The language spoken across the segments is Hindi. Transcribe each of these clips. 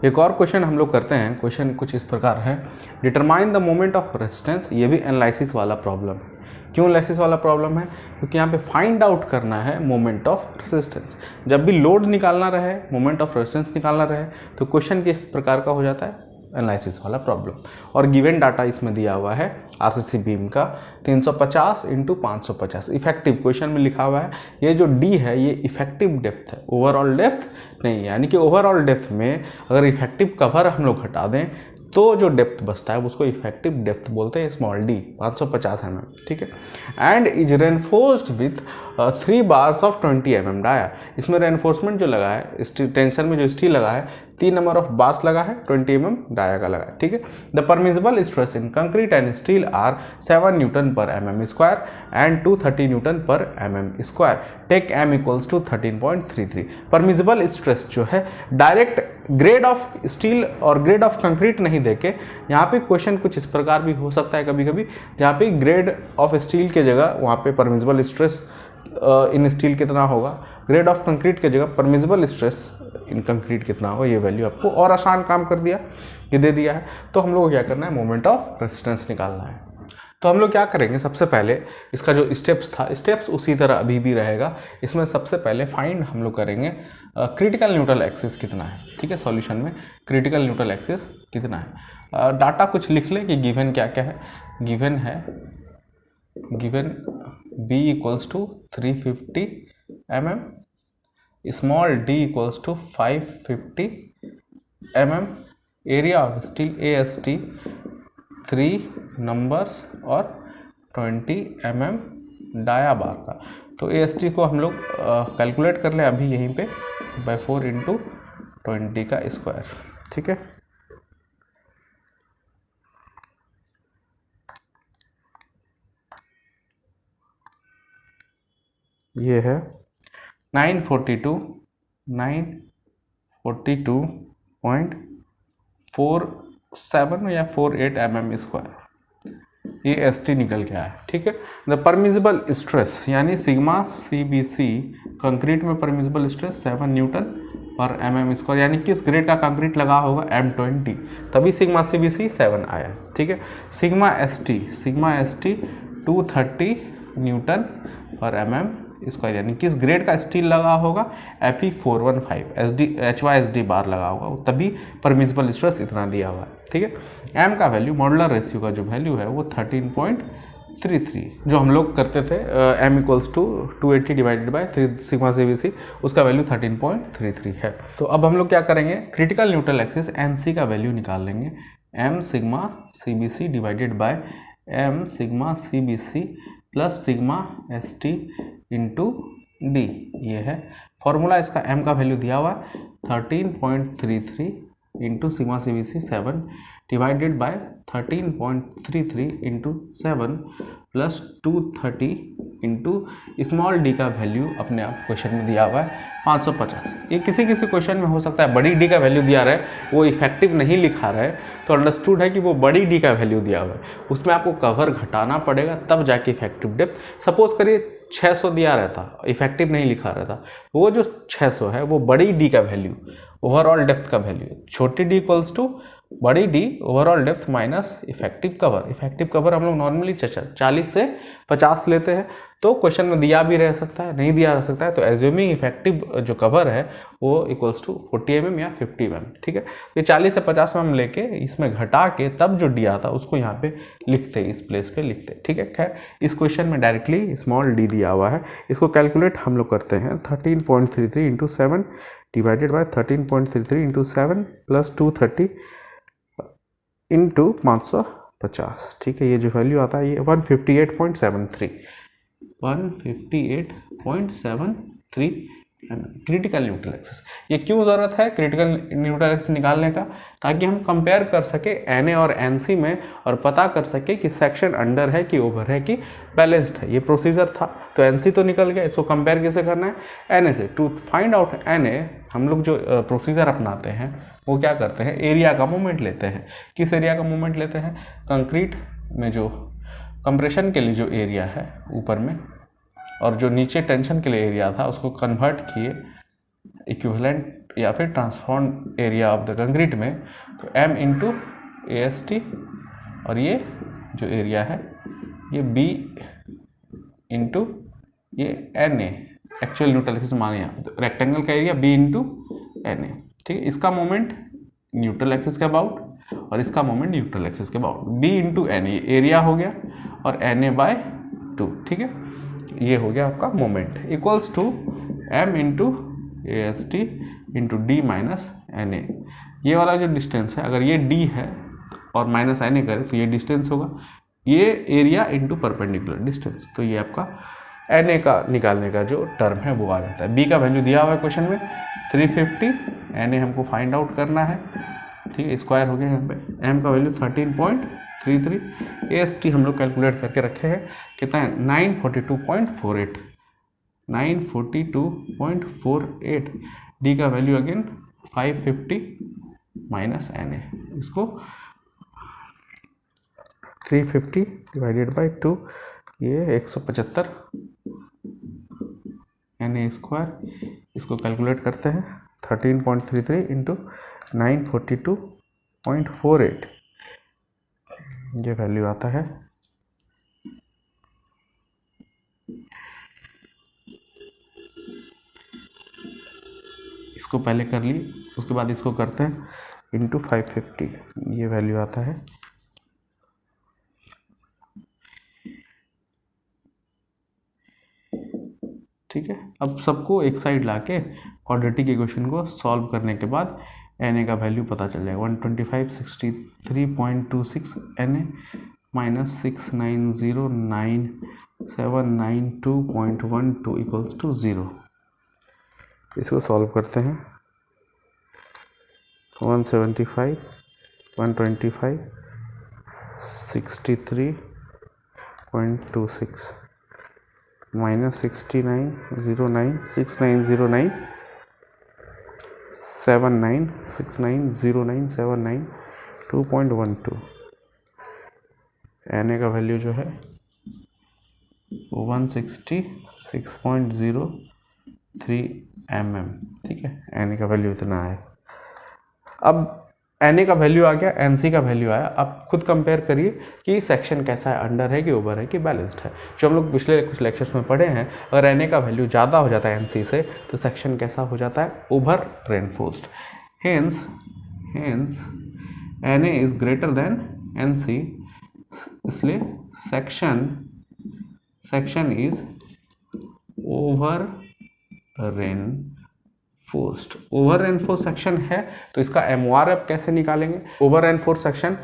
एक और क्वेश्चन हम लोग करते हैं। क्वेश्चन कुछ इस प्रकार है, determine the moment of resistance. ये भी एनालिसिस वाला प्रॉब्लम है। क्यों एनालिसिस वाला प्रॉब्लम है? क्योंकि यहाँ पे फाइंड आउट करना है मोमेंट ऑफ रेजिस्टेंस। जब भी लोड निकालना रहे, मोमेंट ऑफ रेजिस्टेंस निकालना रहे, तो क्वेश्चन किस प्रकार का हो जाता है? एनालिसिस वाला प्रॉब्लम। और गिवन डाटा इसमें दिया हुआ है आरसीसी बीम का 350 × 550 इफेक्टिव। क्वेश्चन में लिखा हुआ है ये जो डी है ये इफेक्टिव डेप्थ है, ओवरऑल डेप्थ नहीं है। यानी कि ओवरऑल डेप्थ में अगर इफेक्टिव कवर हम लोग हटा दें तो जो डेप्थ बचता है उसको इफेक्टिव डेप्थ बोलते हैं, स्मॉल डी 550 mm, ठीक है। And is reinforced with 3 bars of 20 mm dia. इसमें रेनफोर्समेंट जो लगा है, टेंशन में जो स्टील लगा है, 3 नंबर ऑफ बार्स लगा है, 20 mm डाया का लगा है, ठीक है। The permissible stress in concrete and steel are 7 N/mm² and 230 N/mm²। Take m equals to 13.33। Permissible stress जो है डायरेक्ट ग्रेड ऑफ स्टील और ग्रेड ऑफ कंक्रीट नहीं देके, यहाँ पे क्वेश्चन कुछ इस प्रकार भी हो सकता है कभी कभी, जहाँ पे ग्रेड ऑफ स्टील के जगह वहाँ पे परमिसिबल स्ट्रेस इन स्टील कितना होगा, ग्रेड ऑफ कंक्रीट के जगह परमिसिबल स्ट्रेस इन कंक्रीट कितना होगा, ये वैल्यू आपको और आसान काम कर दिया, ये दे दिया है। तो हम लोग को क्या करना है? मोमेंट ऑफ रेजिस्टेंस निकालना है। तो हम लोग क्या करेंगे? सबसे पहले इसका जो स्टेप्स था, स्टेप्स उसी तरह अभी भी रहेगा। इसमें सबसे पहले फाइंड हम लोग करेंगे क्रिटिकल न्यूट्रल एक्सिस कितना है, ठीक है। सॉल्यूशन में क्रिटिकल न्यूट्रल एक्सिस कितना है। डाटा कुछ लिख ले कि गिवन क्या क्या है। गिवन है, given b equals to 350 mm, small d equals to 550 mm, area of steel AST 3 numbers और 20 mm डाया बार का। तो AST को हम लोग कैलकुलेट कर लें अभी यहीं पे, बाय 4 × 20 का स्क्वायर, ठीक है। ये है 942.47 या 48 mm²। ये ST निकल गया है, ठीक है। द परमिसिबल स्ट्रेस यानी सिग्मा CBC, कंक्रीट में परमिसिबल स्ट्रेस 7 N/mm², यानी किस ग्रेड का कंक्रीट लगा होगा? M20, तभी सिग्मा CBC 7 आया, ठीक है। सिग्मा ST 230 N/mm², यानी किस ग्रेड का स्टील लगा होगा? Fe415 HYSD बार लगा होगा, तभी परमिसिबल स्ट्रेस इतना दिया हुआ है, ठीक है। m का वैल्यू, मॉडुलर रेशियो का जो वैल्यू है वो 13.33 जो हम लोग करते थे, m equals to 280 divided by 3 sigma CBC, उसका वैल्यू 13.33 है। तो अब हम लोग क्या करेंगे? क्रिटिकल न्यूट्रल एक्सिस NC का वैल्यू निकाल लेंगे, m sigma CBC divided by m sigma CBC plus sigma ST into D, ये है फॉर्मूला। इसका m का वैल्यू दिया हुआ है 13.33 into sigma CBC 7 divided by 13.33 into 7 plus 230 into small d का वैल्यू अपने आप क्वेश्चन में दिया हुआ है 550। ये किसी किसी क्वेश्चन में हो सकता है बड़ी d का वैल्यू दिया रहा है, वो इफेक्टिव नहीं लिखा रहा है, तो अंडरस्टूड है कि वो बड़ी d का वैल्यू दिया हुआ है, उसमें आपको कवर घटाना पड़ेगा तब जाके इफेक्टिव डेप्थ। सपोज करिए 600 दिया रहता, इफेक्टिव नहीं लिखा रहता, वो जो 600 है वो बड़ी डी का वैल्यू, ओवरऑल डेप्थ का वैल्यू, छोटी डी इक्वल्स टू बड़ी D overall depth minus effective cover. Effective cover हम लोग नॉर्मली 40 से 50 लेते हैं, तो क्वेश्चन में दिया भी रह सकता है, नहीं दिया रह सकता है, तो एज्यूमिंग इफेक्टिव जो कवर है वो इक्वल्स टू 40 mm या 50 mm, ठीक है। ये 40 से 50 mm लेके इसमें घटा के तब जो डी आता उसको यहाँ पे लिखते, इस प्लेस पे लिखते, ठीक है। खैर इस क्वेश्चन में डायरेक्टली स्मॉल डी दिया हुआ है, इसको कैलकुलेट हम लोग करते हैं 13.33 into 7 divided by 13.33 into 7 plus 230 into 550, ठीक है। ये जो वैल्यू आता है ये 158.73 क्रिटिकल न्यूट्रल एक्सिस। ये क्यों ज़रूरत है क्रिटिकल न्यूट्रल एक्सिस निकालने का? ताकि हम कंपेयर कर सके NA और NC में और पता कर सके कि सेक्शन अंडर है कि ओवर है कि बैलेंस्ड है। ये प्रोसीजर था, तो NC तो निकल गया, इसको कंपेयर कैसे करना है? NA से। टू फाइंड आउट NA हम लोग जो प्रोसीजर अपनाते हैं वो क्या करते हैं? एरिया का मोमेंट लेते हैं। किस एरिया का मोमेंट लेते हैं? कंक्रीट में जो कंप्रेशन के लिए जो एरिया है ऊपर में, और जो नीचे टेंशन के लिए एरिया था उसको कन्वर्ट किए इक्विवेलेंट या फिर transform area of the concrete में, तो m इंटू AST और ये जो एरिया है ये B इंटू ये NA, एक्चुअल न्यूट्रल एक्सिस माने, तो रेक्टेंगल का एरिया B इंटू NA, ठीक है। इसका मोमेंट न्यूट्रल एक्सिस के अबाउट और इसका मोमेंट न्यूट्रल एक्सिस के about, B into NA area हो गया और NA/2, ठीक है। ये हो गया आपका moment equals to m into AST into D minus NA। ये वाला जो डिस्टेंस है, अगर ये D है और माइनस NA करें तो ये डिस्टेंस होगा, ये एरिया इंटू परपेंडिकुलर डिस्टेंस, तो ये आपका NA का निकालने का जो टर्म है वो आ जाता है। B का वैल्यू दिया हुआ है क्वेश्चन में 350, NA हमको फाइंड आउट करना है, ठीक है, स्क्वायर हो गया यहाँ पे, m का वैल्यू 13.33, AST हम लोग कैलकुलेट करके रखे हैं, कितना है 942.48, 942.48, D का वैल्यू अगेन 550 माइनस NA, इसको 350 डिवाइडेड बाई 2, ये 175 NA स्क्वायर, इसको कैलकुलेट करते हैं 13.33 इंटू 942.48, ये वैल्यू आता है। इसको पहले कर ली, उसके बाद इसको करते हैं इंटू 550, ये वैल्यू आता है ठीक है। अब सबको एक साइड लाके क्वाड्रेटिक इक्वेशन को सॉल्व करने के बाद NA का वैल्यू पता चल जाएगा 12563.26 NA माइनस 6909,792.12 इक्वल्स टू 0। इसको सॉल्व करते हैं 175 125 63.26 माइनस 6909 NA का वैल्यू जो है 166.03 mm, ठीक है, NA का वैल्यू इतना है। अब NA का वैल्यू आ गया, NC का वैल्यू आया, अब खुद कंपेयर करिए कि सेक्शन कैसा है, अंडर है कि ओवर है कि बैलेंस्ड है। जो हम लोग पिछले कुछ लेक्चर्स में पढ़े हैं, अगर NA का वैल्यू ज़्यादा हो जाता है NC से तो सेक्शन कैसा हो जाता है, over reinforced. Hence NA is greater than NC, इसलिए section is over reinforced. Over reinforced section है तो इसका MOR अब कैसे निकालेंगे। ओवर रेनफोर्स्ड सेक्शन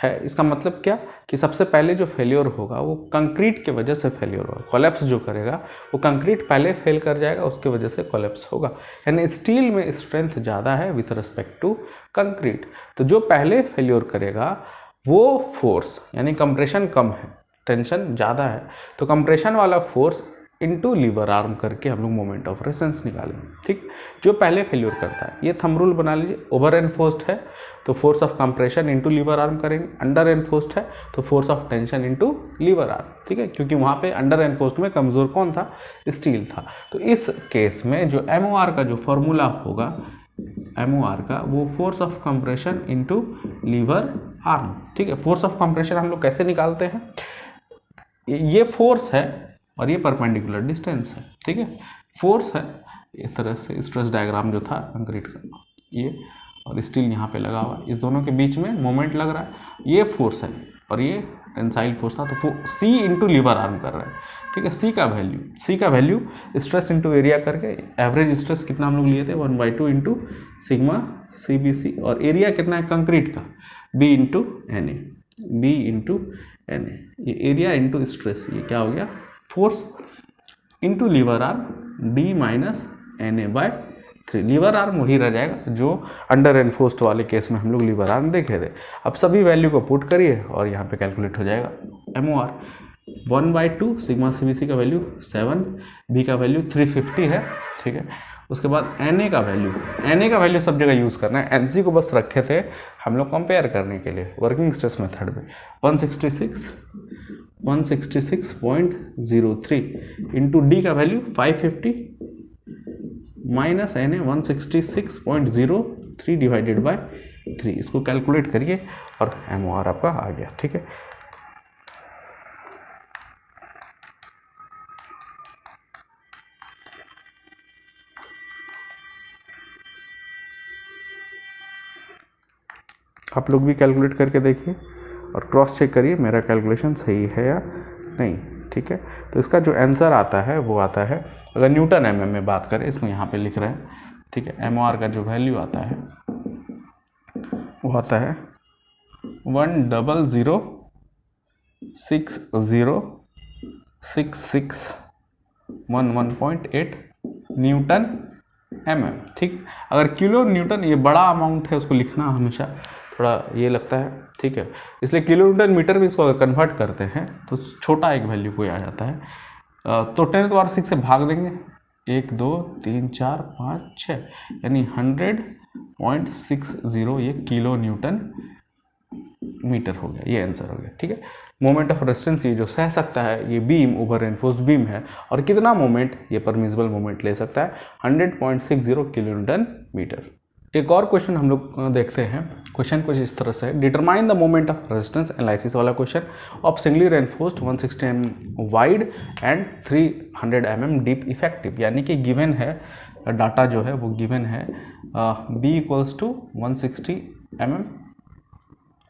है, इसका मतलब क्या कि सबसे पहले जो फेलियर होगा वो कंक्रीट के वजह से फेलियर होगा, कोलैप्स जो करेगा वो कंक्रीट पहले फेल कर जाएगा, उसके वजह से कोलैप्स होगा। यानी स्टील में स्ट्रेंथ ज़्यादा है विथ रिस्पेक्ट टू कंक्रीट, तो जो पहले फेलियर करेगा वो फोर्स, यानी कंप्रेशन कम है, टेंशन ज़्यादा है, तो कंप्रेशन वाला फोर्स इनटू लीवर आर्म करके हम लोग मोमेंट ऑफ रेजिस्टेंस निकालेंगे, ठीक। जो पहले फेल्यूर करता है, ये थंब रूल बना लीजिए, ओवर एनफोर्स्ड है तो force of compression into lever arm करेंगे, अंडर एनफोर्स्ड है तो force of tension into lever arm, ठीक है, क्योंकि वहाँ पे अंडर एनफोर्स्ड में कमज़ोर कौन था, स्टील था। तो इस केस में जो MOR का जो फॉर्मूला होगा, MOR का वो force of compression into lever arm, ठीक है। फोर्स ऑफ कंप्रेशन हम लोग कैसे निकालते हैं, ये फोर्स है और ये परपेंडिकुलर डिस्टेंस है, ठीक है। फोर्स है इस तरह से, स्ट्रेस डायग्राम जो था कंक्रीट का, ये और स्टील यहाँ पे लगा हुआ, इस दोनों के बीच में मोमेंट लग रहा है, ये फोर्स है और ये टेंसाइल फोर्स था, तो C इंटू लीवर आर्म कर रहा है, ठीक है। C का वैल्यू स्ट्रेस इंटू एरिया करके, एवरेज स्ट्रेस कितना हम लोग लिए थे 1/2 इंटू सिग्मा CBC, और एरिया कितना है कंक्रीट का B इंटू NA, ये एरिया इंटू स्ट्रेस, ये क्या हो गया force into lever arm D minus NA/3। Lever arm वही रह जाएगा जो अंडर एनफोर्स्ड वाले केस में हम लोग लीवर आर्म देखे थे। अब सभी वैल्यू को पुट करिए और यहाँ पे कैलकुलेट हो जाएगा। MOR 1/2 सिग्मा CBC का वैल्यू 7, B का वैल्यू 350 है, ठीक है। उसके बाद NA का वैल्यू सब जगह यूज़ करना है, NC को बस रखे थे हम लोग कंपेयर करने के लिए वर्किंग स्ट्रेस मेथड में। 166.03 इंटू D का value 550 minus N A 166.03 divided by 3। इसको कैलकुलेट करिए और MOR आपका आ गया। ठीक है, आप लोग भी कैलकुलेट करके देखिए और क्रॉस चेक करिए मेरा कैलकुलेशन सही है या नहीं। ठीक है, तो इसका जो आंसर आता है वो आता है, अगर न्यूटन mm में बात करें, इसको यहाँ पे लिख रहे हैं। ठीक है, MOR का जो वैल्यू आता है वो आता है 100606611.8 न्यूटन mm। ठीक, अगर किलो न्यूटन ये बड़ा अमाउंट है, उसको लिखना हमेशा थोड़ा ये लगता है। ठीक है, इसलिए किलो न्यूटन मीटर भी इसको अगर कन्वर्ट करते हैं तो छोटा एक वैल्यू कोई आ जाता है। तो 10⁻⁶ से भाग देंगे, 1 2 3 4 5 6, यानी 100.60 ये किलो न्यूटन मीटर हो गया, ये आंसर हो गया। ठीक है, मोमेंट ऑफ रेजिस्टेंस ये जो सह सकता है, ये बीम ओवर रेनफोर्स्ड बीम है, और कितना मोमेंट ये परमिसिबल मोमेंट ले सकता है, 100.60 किलो न्यूटन मीटर। एक और क्वेश्चन हम लोग देखते हैं। क्वेश्चन कुछ इस तरह से है, determine the moment of resistance analysis वाला question of singly reinforced 160 mm wide and 300 mm deep effective. यानी कि गिवन है, डाटा जो है वो गिवन है, B इक्वल्स टू 160 mm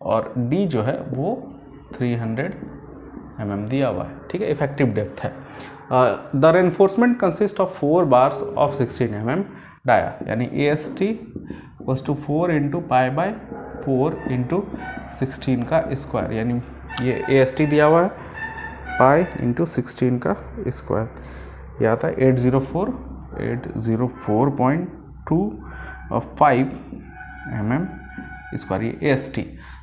और D जो है वो 300 mm दिया हुआ है। ठीक है, इफेक्टिव डेप्थ है। The reinforcement consist of 4 bars of 16 mm dia, यानी AST इक्वल्स टू 4 × π/4 × 16 का स्क्वायर, यानी ये AST दिया हुआ है, पाई × 16 का स्क्वायर, ये आता है 804.25 mm स्क्वायर, ये AST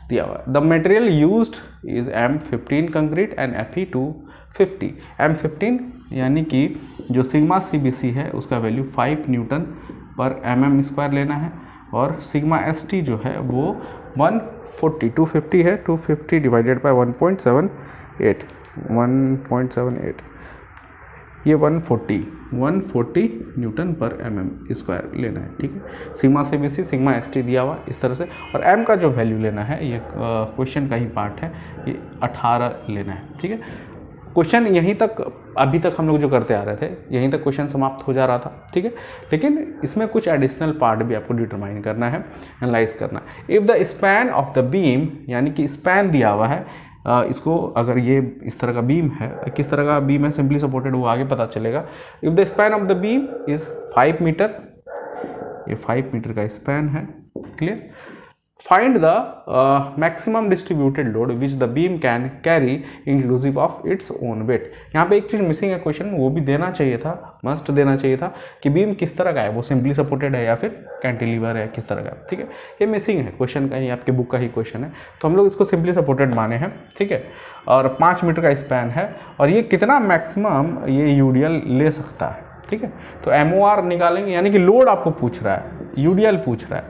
दिया हुआ है। The material used is M15 concrete and Fe 250। M15 यानी कि जो सिग्मा CBC है उसका वैल्यू 5 न्यूटन पर mm स्क्वायर लेना है, और सिग्मा ST जो है वो 250 है, 250 डिवाइडेड बाय 1.78, ये 140 न्यूटन पर mm स्क्वायर लेना है। ठीक है, सिग्मा CBC सिग्मा ST दिया हुआ इस तरह से, और m का जो वैल्यू लेना है, ये क्वेश्चन का ही पार्ट है, ये 18 लेना है। ठीक है, क्वेश्चन यहीं तक, अभी तक हम लोग जो करते आ रहे थे यहीं तक क्वेश्चन समाप्त हो जा रहा था। ठीक है, लेकिन इसमें कुछ एडिशनल पार्ट भी आपको डिटरमाइन करना है, एनालाइज करना है। If the span of the beam, यानी कि स्पैन दिया हुआ है, इसको अगर ये इस तरह का बीम है, किस तरह का बीम है, सिंपली सपोर्टेड, वो आगे पता चलेगा। If the span of the beam is 5 metre, ये 5 मीटर का स्पैन है। Clear, find the maximum distributed load which the beam can carry inclusive of its own weight. यहाँ पे एक चीज़ मिसिंग है क्वेश्चन में, वो भी देना चाहिए था, मस्ट देना चाहिए था कि बीम किस तरह का है, वो सिंपली सपोर्टेड है या फिर कैंटिलीवर है, किस तरह का है। ठीक है, ये मिसिंग है क्वेश्चन का ही, आपके बुक का ही क्वेश्चन है, तो हम लोग इसको सिंपली सपोर्टेड माने हैं। ठीक है, और 5 मीटर का स्पैन है, और ये कितना मैक्सिमम ये यूडीएल ले सकता है। ठीक है, तो MOR निकालेंगे, यानी कि लोड आपको पूछ रहा है, यूडीएल पूछ रहा है,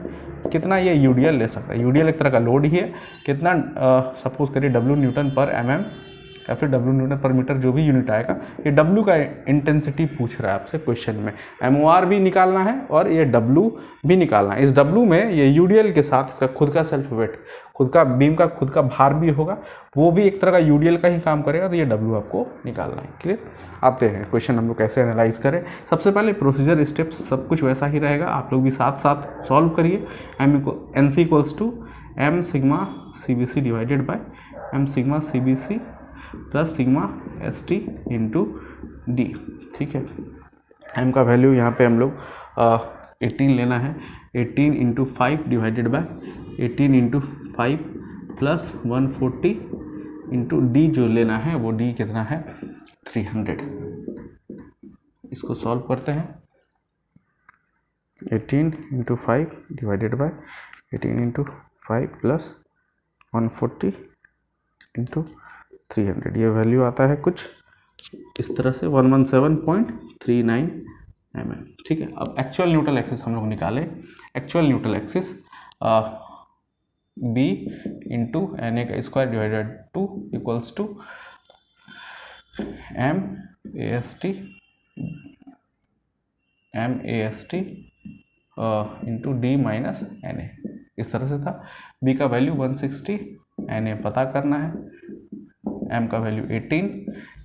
कितना ये यूडीएल ले सकता है। यूडीएल एक तरह का लोड ही है, कितना सपोज करिए W न्यूटन पर mm या फिर W न्यूटन पर मीटर, जो भी यूनिट आएगा, ये W का इंटेंसिटी पूछ रहा है आपसे क्वेश्चन में। MOR भी निकालना है और ये W भी निकालना है। इस W में ये यूडीएल के साथ इसका खुद का सेल्फ वेट, खुद का बीम का खुद का भार भी होगा, वो भी एक तरह का यूडीएल का ही काम करेगा, तो ये W आपको निकालना है। क्लियर, आते हैं क्वेश्चन हम लोग कैसे एनालाइज करें। सबसे पहले प्रोसीजर स्टेप्स सब कुछ वैसा ही रहेगा, आप लोग भी साथ साथ सॉल्व करिए। NC equals to M sigma CBC divided by M sigma CBC plus sigma ST into D। ठीक है, M का वैल्यू यहाँ पे हम लोग 18 लेना है, 18 × 5 divided by 18 × 5 plus 140 into D जो लेना है, वो D कितना है, 300। इसको सॉल्व करते हैं, 18 × 5 डिवाइडेड बाय 18 × 5 प्लस 140 इंटू 300, ये वैल्यू आता है कुछ इस तरह से 117.39 mm। ठीक है, अब एक्चुअल न्यूट्रल एक्सिस हम लोग निकाले। Actual neutral axis B into NA का square divided 2 equals to M AST MAST into D minus NA, इस तरह से था। B का वैल्यू 160, NA पता करना है, M का वैल्यू 18,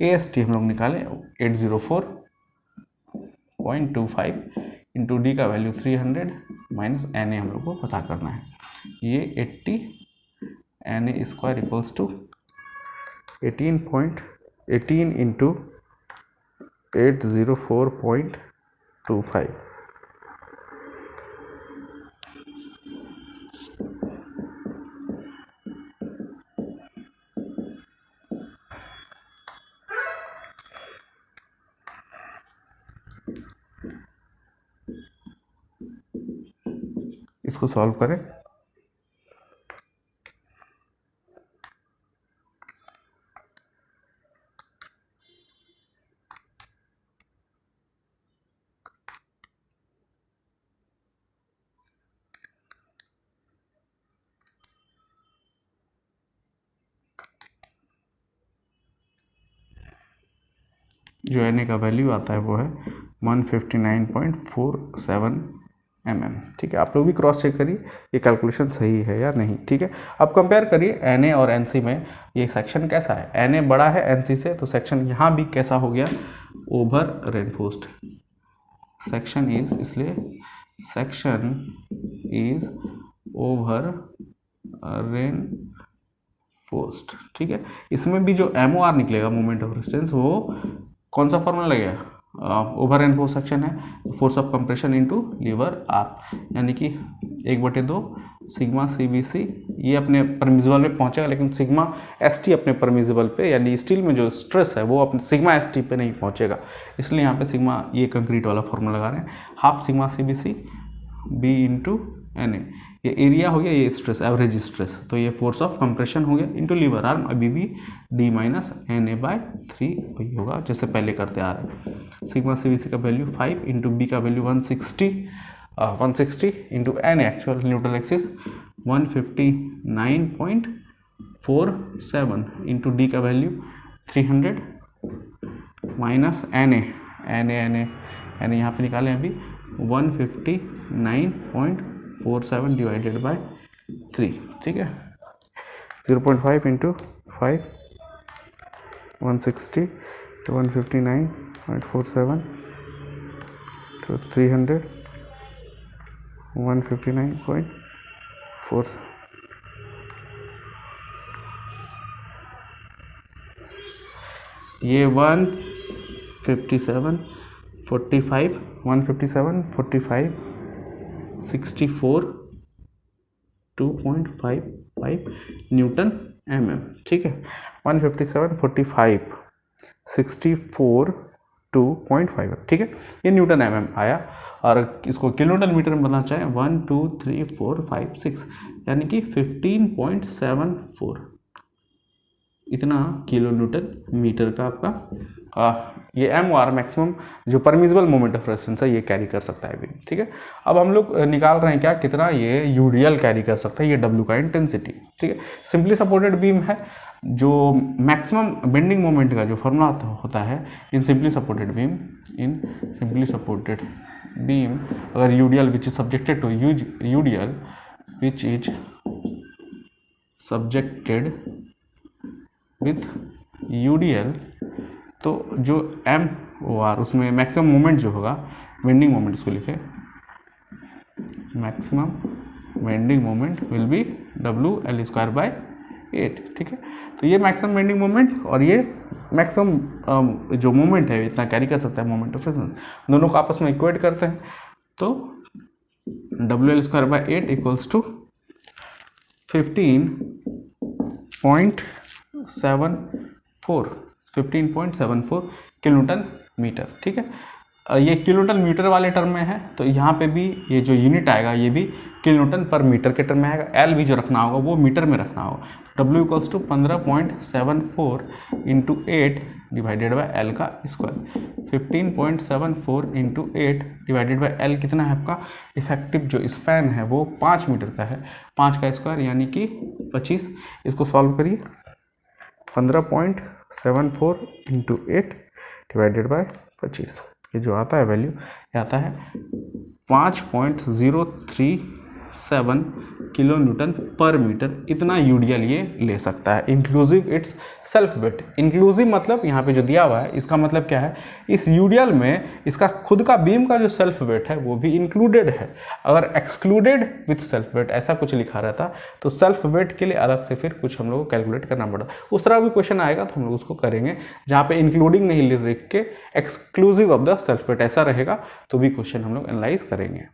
AST हम लोग निकाले 804.25 इंटू D का वैल्यू 300 माइनस NA हम लोग को पता करना है। ये 80 NA square equals to 18 into 804.25। इसको सॉल्व करें। जो NA का वैल्यू आता है वो है 159.47 mm। ठीक है, आप लोग भी क्रॉस चेक करिए ये कैलकुलेशन सही है या नहीं। ठीक है, अब कंपेयर करिए NA और NC में ये सेक्शन कैसा है। NA बड़ा है NC से, तो सेक्शन यहाँ भी कैसा हो गया, ओवर रेनफोर्स्ड सेक्शन इज, इसलिए सेक्शन इज ओवर रेनफोर्स्ड। ठीक है, इसमें भी जो MOR निकलेगा, मोमेंट ऑफ रेजिस्टेंस, वो कौन सा फॉर्मूला लगेगा, ओवर रेनफोर्स सेक्शन है, force of compression into lever arm, यानी कि 1/2 सिग्मा CBC, ये अपने परमिजिबल पे पहुंचेगा, लेकिन सिग्मा ST अपने परमिजिबल पे, यानी स्टील में जो स्ट्रेस है वो अपने सिग्मा ST पे नहीं पहुंचेगा, इसलिए यहाँ पे सिग्मा, ये कंक्रीट वाला फॉर्मूला लगा रहे हैं, half sigma CBC B into NA, ये एरिया हो गया, ये स्ट्रेस, एवरेज स्ट्रेस, तो ये फोर्स ऑफ कंप्रेशन हो गया इंटू लीवर आर्म, अभी भी D माइनस NA/3 वही होगा जैसे पहले करते आ रहे हैं। सिग्मा CBC का वैल्यू 5 इंटू B का value 160 into NA actual neutral axis 159.47 into D का वैल्यू 300 माइनस NA यहाँ पे निकाले अभी 159.47 डिवाइडेड बाय 3। ठीक है, 0.5 इंटू 5 160 to 159.47 to 300 159.47। ये 157 45 64 2.55 न्यूटन mm। ठीक है, 157 45 64 2.5। ठीक है, ये न्यूटन mm आया, और इसको किलोन्यूटन मीटर में बताना चाहें 1 2 3 4 5 6, यानी कि 15.74 इतना किलो न्यूटन मीटर का आपका ये MOR मैक्सिमम जो परमिजिबल मोमेंट ऑफ रेजिस्टेंस है ये कैरी कर सकता है बीम। ठीक है, अब हम लोग निकाल रहे हैं क्या, कितना ये UDL कैरी कर सकता है, ये W का इंटेंसिटी। ठीक है, सिंपली सपोर्टेड बीम है, जो मैक्सिमम बेंडिंग मोमेंट का जो फॉर्मूला होता है इन सिंपली सपोर्टेड बीम, अगर UDL which is subjected to UDL which is subjected with UDL, तो जो MOR उसमें मैक्सिमम मोमेंट जो होगा, बेंडिंग मोमेंट इसको लिखे, maximum bending moment will be WL²/8। ठीक है, तो ये मैक्सिमम बेंडिंग मोमेंट और ये मैक्सिमम जो मोमेंट है इतना कैरी कर सकता है मोमेंट ऑफ रेजिस्टेंस, दोनों को आपस में इक्वेट करते हैं, तो WL²/8 equals to 15.74 kilonewton metre. ठीक है, ये किलोन्यूटन मीटर वाले टर्म में है, तो यहाँ पे भी ये जो यूनिट आएगा ये भी किलोन्यूटन पर मीटर के टर्म में आएगा, L भी जो रखना होगा वो मीटर में रखना होगा। W equals to 15.74 into 8 divided by L का square, 15.74 into 8 divided by L कितना है आपका, इफेक्टिव जो स्पैन है वो 5 मीटर का है, 5 का स्क्वायर यानी कि 25। इसको सॉल्व करिए, 15.74 इंटू 8 डिवाइडेड बाई 25, ये जो आता है वैल्यू, ये आता है 5.037 किलो न्यूटन पर मीटर, इतना यूडीएल ये ले सकता है inclusive it's self weight. Inclusive मतलब यहाँ पे जो दिया हुआ है इसका मतलब क्या है, इस यूडीएल में इसका खुद का बीम का जो सेल्फ वेट है वो भी इंक्लूडेड है। अगर एक्सक्लूडेड विथ सेल्फ वेट ऐसा कुछ लिखा रहता तो सेल्फ वेट के लिए अलग से फिर कुछ हम लोग को कैलकुलेट करना पड़ता। उस तरह भी क्वेश्चन आएगा तो हम लोग उसको करेंगे, जहाँ पे इंक्लूडिंग नहीं लिख के exclusive of the self weight ऐसा रहेगा तो भी क्वेश्चन हम लोग एनालाइज करेंगे।